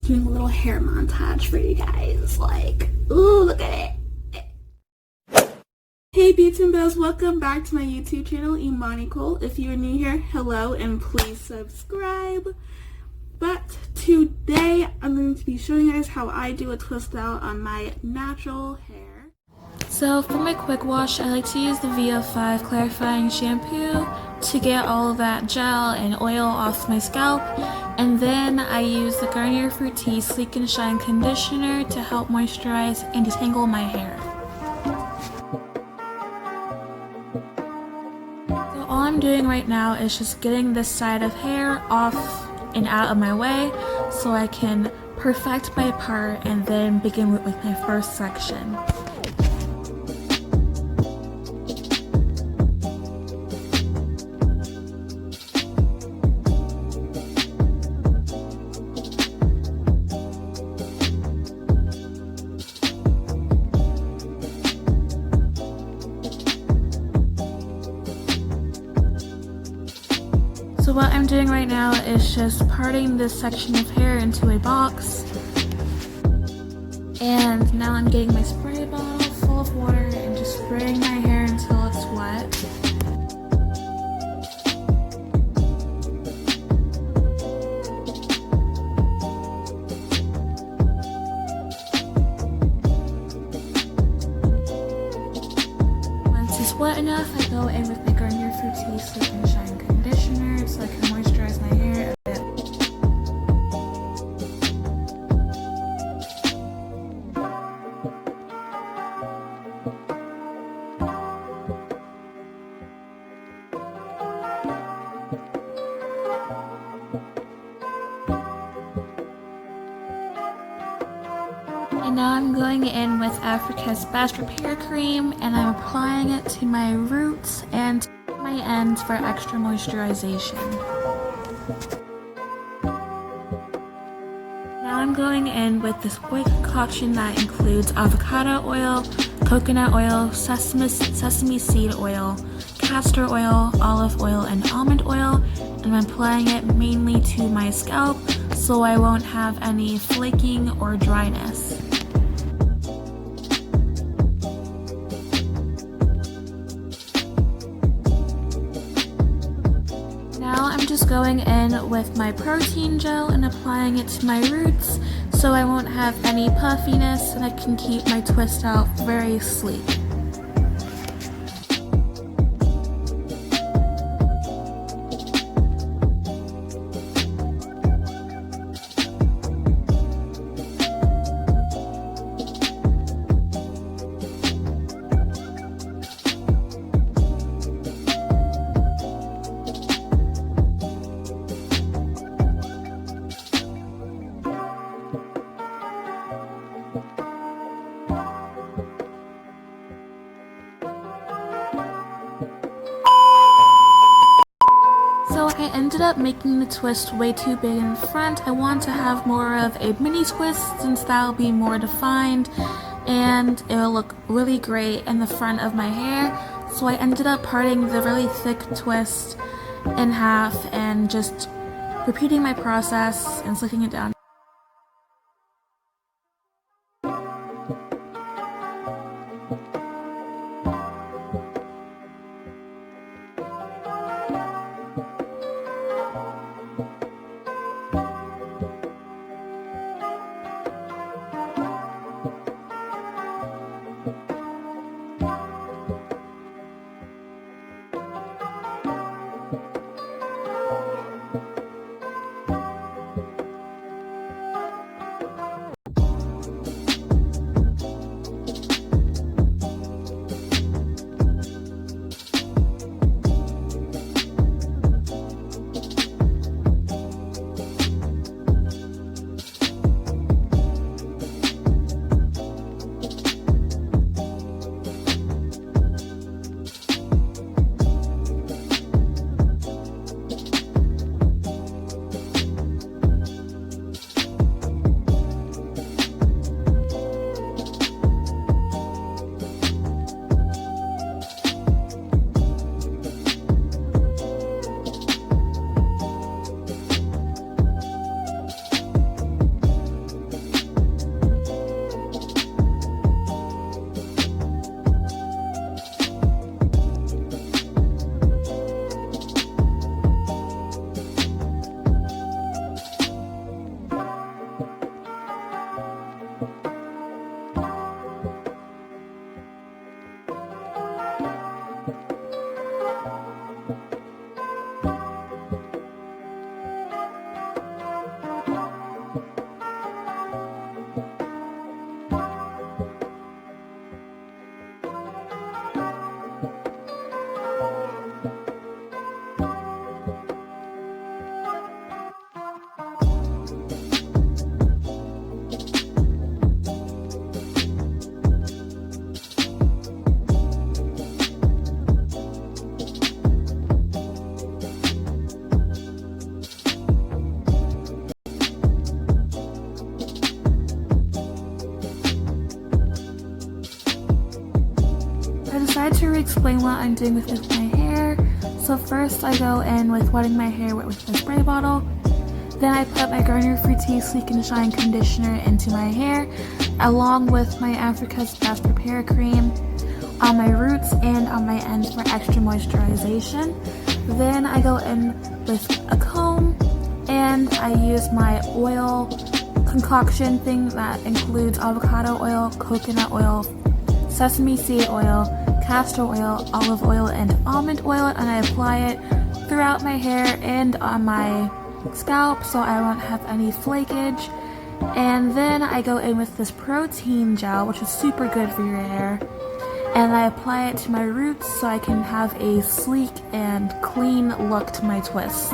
Doing a little hair montage for you guys. Like, ooh, look at it. Hey beauts and beaux, welcome back to my YouTube channel, Imani Cole. If you are new here, hello and please subscribe. But today I'm going to be showing you guys how I do a twist out on my natural hair. So for my quick wash, I like to use the VO5 clarifying shampoo to get all of that gel and oil off my scalp. And then I use the Garnier Fructise Sleek and Shine Conditioner to help moisturize and detangle my hair. So all I'm doing right now is just getting this side of hair off and out of my way so I can perfect my part and then begin with my first section. So what I'm doing right now is just parting this section of hair into a box. And now I'm getting my spray bottle full of water and just spraying my hair until it's wet. Once it's wet enough, I go in with my Garnier Fructise Sleek and Shine Conditioner so I can moisturize my hair a bit. And now I'm going in with Africa's Best Repair Cream and I'm applying it to my roots and my ends for extra moisturization. Now I'm going in with this boy concoction that includes avocado oil, coconut oil, sesame seed oil, castor oil, olive oil, and almond oil, and I'm applying it mainly to my scalp so I won't have any flaking or dryness. Now I'm just going in with my Protien Gel and applying it to my roots so I won't have any puffiness and I can keep my twist out very sleek. So I ended up making the twist way too big in the front. I want to have more of a mini twist since that will be more defined and it will look really great in the front of my hair. So I ended up parting the really thick twist in half and just repeating my process and slicking it down. decided to explain what I'm doing with my hair. So first I go in with wetting my hair with the spray bottle. Then I put my Garnier Fructise Sleek and Shine conditioner into my hair, along with my Africa's Best Repair Cream on my roots and on my ends for extra moisturization. Then I go in with a comb and I use my oil concoction thing that includes avocado oil, coconut oil, sesame seed oil, castor oil, olive oil, and almond oil, and I apply it throughout my hair and on my scalp so I won't have any flakage. And then I go in with this Protien Gel, which is super good for your hair, and I apply it to my roots so I can have a sleek and clean look to my twists.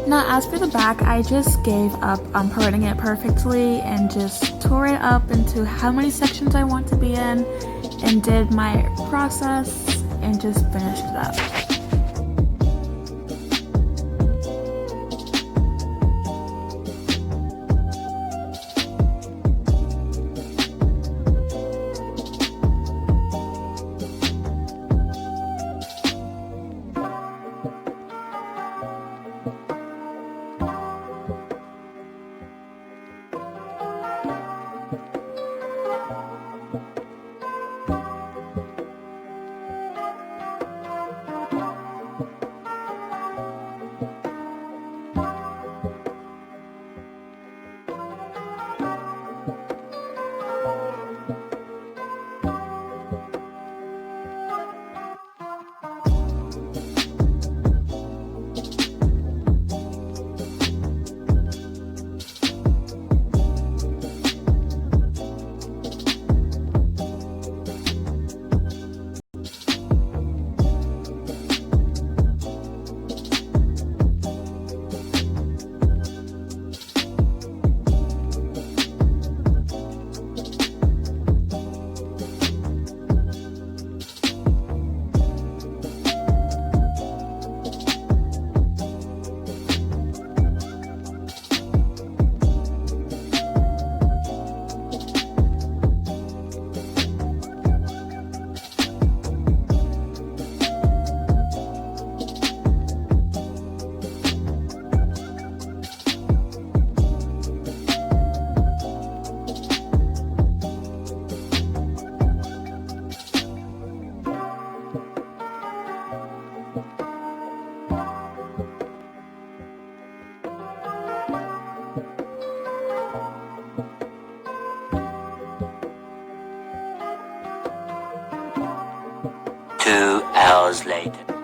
Now as for the back, I just gave up on parting it perfectly and just tore it up into how many sections I want to be in and did my process and just finished it up. Two hours later.